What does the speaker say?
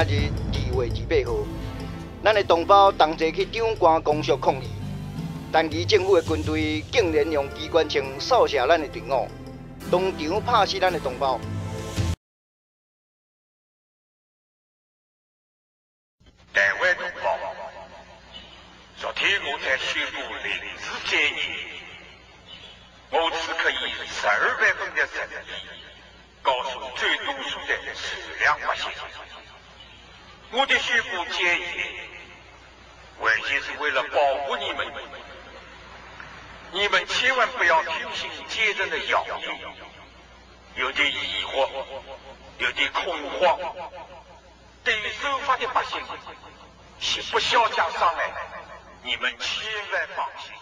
日2月28号，咱的同胞同齐去长官公署抗议，但其政府的军队竟然用机关枪扫射咱的队伍，当场拍死咱的同胞。台湾同胞，昨天我才宣布临时戒严，我此刻以12万分的诚意，告诉最多数的善良百姓，我的宣布戒严，完全是为了保护你们。你们千万不要听信奸人的谣言，有点疑惑，有点恐慌。对于守法的百姓，不小加伤害，你们千万放心。